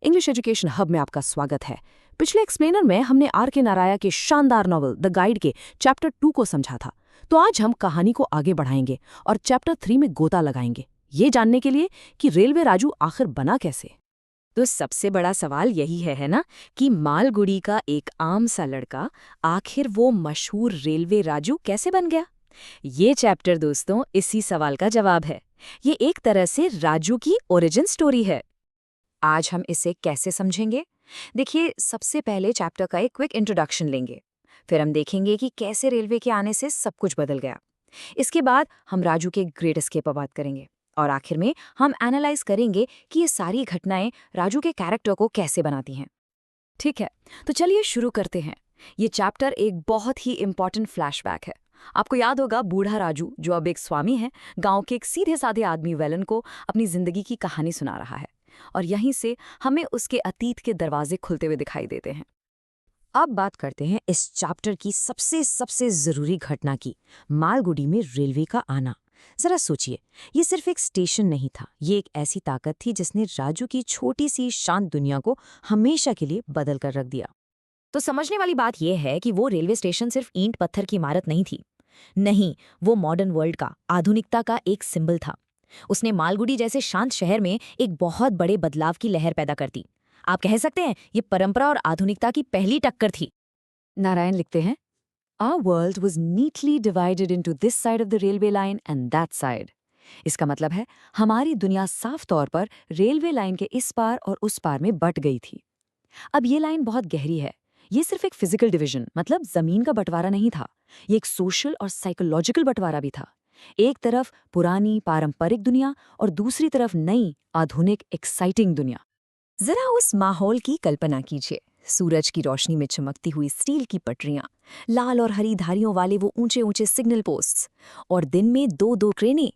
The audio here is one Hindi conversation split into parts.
इंग्लिश एजुकेशन हब में आपका स्वागत है। पिछले एक्सप्लेनर में हमने आर.के. नारायण के शानदार नॉवल द गाइड के चैप्टर 2 को समझा था। तो आज हम कहानी को आगे बढ़ाएंगे और चैप्टर 3 में गोता लगाएंगे, ये जानने के लिए कि रेलवे राजू आखिर बना कैसे। तो सबसे बड़ा सवाल यही है ना कि मालगुडी का एक आम सा लड़का आखिर वो मशहूर रेलवे राजू कैसे बन गया। ये चैप्टर दोस्तों इसी सवाल का जवाब है। ये एक तरह से राजू की ओरिजिन स्टोरी है। आज हम इसे कैसे समझेंगे? देखिए, सबसे पहले चैप्टर का एक क्विक इंट्रोडक्शन लेंगे, फिर हम देखेंगे कि कैसे रेलवे के आने से सब कुछ बदल गया। इसके बाद हम राजू के ग्रेट एस्केप पर बात करेंगे और आखिर में हम एनालाइज करेंगे कि ये सारी घटनाएं राजू के कैरेक्टर को कैसे बनाती हैं। ठीक है, तो चलिए शुरू करते हैं। ये चैप्टर एक बहुत ही इंपॉर्टेंट फ्लैशबैक है। आपको याद होगा बूढ़ा राजू, जो अब एक स्वामी है, गांव के एक सीधे साधे आदमी वेलन को अपनी जिंदगी की कहानी सुना रहा है और यहीं से हमें उसके अतीत के दरवाजे खुलते हुए दिखाई देते हैं। अब बात करते हैं इस चैप्टर की सबसे जरूरी घटना की, मालगुडी में रेलवे का आना। जरा सोचिए, ये सिर्फ एक स्टेशन नहीं था, ये एक ऐसी ताकत थी जिसने राजू की छोटी सी शांत दुनिया को हमेशा के लिए बदल कर रख दिया। तो समझने वाली बात यह है कि वो रेलवे स्टेशन सिर्फ ईंट पत्थर की इमारत नहीं थी। नहीं, वो मॉडर्न वर्ल्ड का, आधुनिकता का एक सिंबल था। उसने मालगुडी जैसे शांत शहर में एक बहुत बड़े बदलाव की लहर पैदा कर दी। आप कह सकते हैं ये परंपरा और आधुनिकता की पहली टक्कर थी। नारायण लिखते हैं, Our world was neatly divided into this side of the railway line and that side. इसका मतलब है हमारी दुनिया साफ तौर पर रेलवे लाइन के इस पार और उस पार में बट गई थी। अब ये लाइन बहुत गहरी है। ये सिर्फ एक फिजिकल डिवीजन, मतलब जमीन का बंटवारा नहीं था, ये एक सोशल और साइकोलॉजिकल बंटवारा भी था। एक तरफ पुरानी पारंपरिक दुनिया और दूसरी तरफ नई आधुनिक एक्साइटिंग दुनिया। जरा उस माहौल की कल्पना कीजिए। सूरज की रोशनी में चमकती हुई स्टील की पटरियां, लाल और हरी धारियों वाले वो ऊंचे ऊंचे सिग्नल पोस्ट्स, और दिन में दो दो ट्रेनें।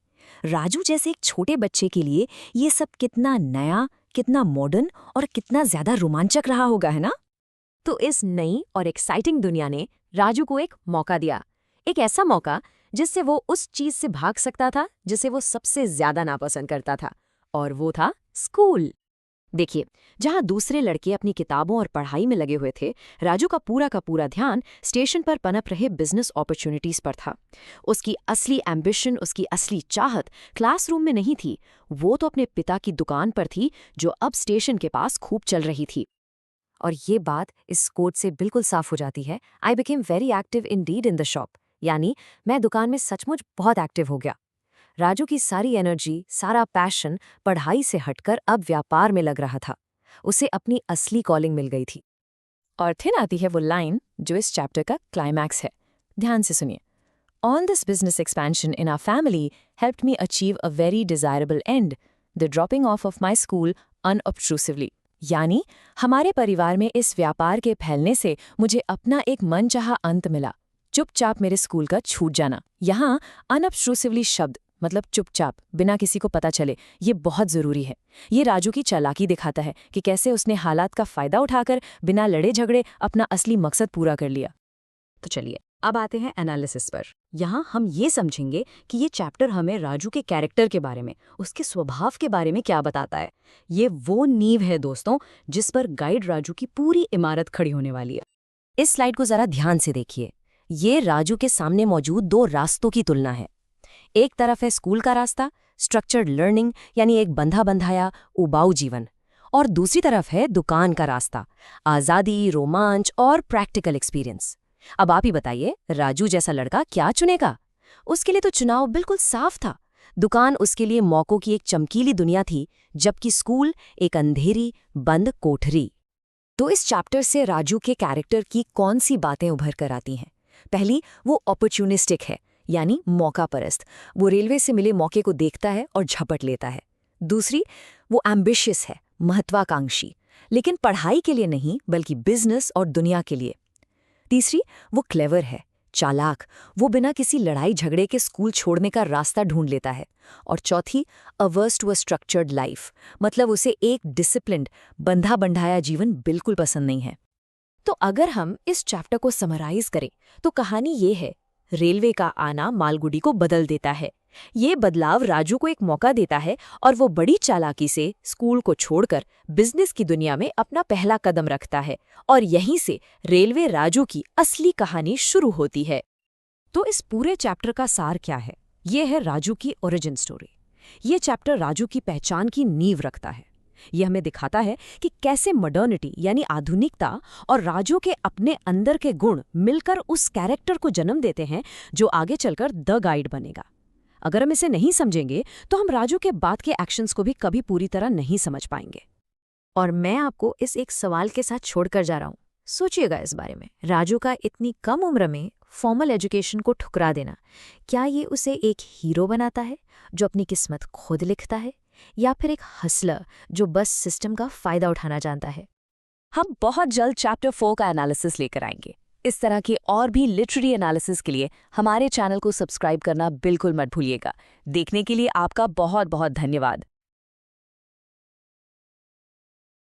राजू जैसे एक छोटे बच्चे के लिए ये सब कितना नया, कितना मॉडर्न और कितना ज्यादा रोमांचक रहा होगा, है ना? तो इस नई और एक्साइटिंग दुनिया ने राजू को एक मौका दिया, एक ऐसा मौका जिससे वो उस चीज से भाग सकता था जिसे वो सबसे ज्यादा नापसंद करता था, और वो था स्कूल। देखिए, जहां दूसरे लड़के अपनी किताबों और पढ़ाई में लगे हुए थे, राजू का पूरा ध्यान स्टेशन पर पनप रहे बिजनेस अपॉर्चुनिटीज पर था। उसकी असली एम्बिशन, उसकी असली चाहत क्लासरूम में नहीं थी, वो तो अपने पिता की दुकान पर थी, जो अब स्टेशन के पास खूब चल रही थी। और ये बात इस कोट से बिल्कुल साफ हो जाती है, I became very active Indeed in the shop, यानी मैं दुकान में सचमुच बहुत एक्टिव हो गया। राजू की सारी एनर्जी, सारा पैशन पढ़ाई से हटकर अब व्यापार में लग रहा था। उसे अपनी असली कॉलिंग मिल गई थी। और फिर आती है वो लाइन जो इस चैप्टर का क्लाइमैक्स है। ध्यान से सुनिए। On this business expansion in our family helped me achieve a very desirable end, the dropping of my school unobtrusively. यानी हमारे परिवार में इस व्यापार के फैलने से मुझे अपना एक मनचाहा अंत मिला, चुपचाप मेरे स्कूल का छूट जाना। यहाँ अनऑब्स्ट्रूसिवली शब्द मतलब चुपचाप, बिना किसी को पता चले, ये बहुत जरूरी है। ये राजू की चालाकी दिखाता है कि कैसे उसने हालात का फायदा उठाकर बिना लड़े झगड़े अपना असली मकसद पूरा कर लिया। तो चलिए अब आते हैं एनालिसिस पर। यहाँ हम ये समझेंगे कि ये चैप्टर हमें राजू के कैरेक्टर के बारे में, उसके स्वभाव के बारे में क्या बताता है। ये वो नींव है दोस्तों जिस पर गाइड राजू की पूरी इमारत खड़ी होने वाली है। इस स्लाइड को जरा ध्यान से देखिए। ये राजू के सामने मौजूद दो रास्तों की तुलना है। एक तरफ है स्कूल का रास्ता, स्ट्रक्चर्ड लर्निंग, यानी एक बंधा बंधाया उबाऊ जीवन, और दूसरी तरफ है दुकान का रास्ता, आज़ादी, रोमांच और प्रैक्टिकल एक्सपीरियंस। अब आप ही बताइए, राजू जैसा लड़का क्या चुनेगा? उसके लिए तो चुनाव बिल्कुल साफ था। दुकान उसके लिए मौकों की एक चमकीली दुनिया थी, जबकि स्कूल एक अंधेरी बंद कोठरी। तो इस चैप्टर से राजू के कैरेक्टर की कौन सी बातें उभर कर आती हैं? पहली, वो अपॉर्चुनिस्टिक है, यानी मौका परस्त। वो रेलवे से मिले मौके को देखता है और झपट लेता है। दूसरी, वो एम्बिशियस है, महत्वाकांक्षी, लेकिन पढ़ाई के लिए नहीं बल्कि बिजनेस और दुनिया के लिए। तीसरी, वो क्लेवर है, चालाक, वो बिना किसी लड़ाई झगड़े के स्कूल छोड़ने का रास्ता ढूंढ लेता है। और चौथी, ours to a structured life, मतलब उसे एक डिसिप्लिन्ड, बंधा बंधाया जीवन बिल्कुल पसंद नहीं है। तो अगर हम इस चैप्टर को समराइज करें तो कहानी ये है, रेलवे का आना मालगुडी को बदल देता है। ये बदलाव राजू को एक मौका देता है और वो बड़ी चालाकी से स्कूल को छोड़कर बिजनेस की दुनिया में अपना पहला कदम रखता है और यहीं से रेलवे राजू की असली कहानी शुरू होती है। तो इस पूरे चैप्टर का सार क्या है? ये है राजू की ओरिजिन स्टोरी। ये चैप्टर राजू की पहचान की नींव रखता है। ये हमें दिखाता है कि कैसे मॉडर्निटी यानी आधुनिकता और राजू के अपने अंदर के गुण मिलकर उस कैरेक्टर को जन्म देते हैं जो आगे चलकर द गाइड बनेगा। अगर हम इसे नहीं समझेंगे तो हम राजू के बाद के एक्शंस को भी कभी पूरी तरह नहीं समझ पाएंगे। और मैं आपको इस एक सवाल के साथ छोड़कर जा रहा हूँ। सोचिएगा इस बारे में, राजू का इतनी कम उम्र में फॉर्मल एजुकेशन को ठुकरा देना, क्या ये उसे एक हीरो बनाता है जो अपनी किस्मत खुद लिखता है, या फिर एक हसलर जो बस सिस्टम का फायदा उठाना जानता है? हम बहुत जल्द चैप्टर 4 का एनालिसिस लेकर आएंगे। इस तरह के और भी लिटरेरी एनालिसिस के लिए हमारे चैनल को सब्सक्राइब करना बिल्कुल मत भूलिएगा। देखने के लिए आपका बहुत बहुत धन्यवाद।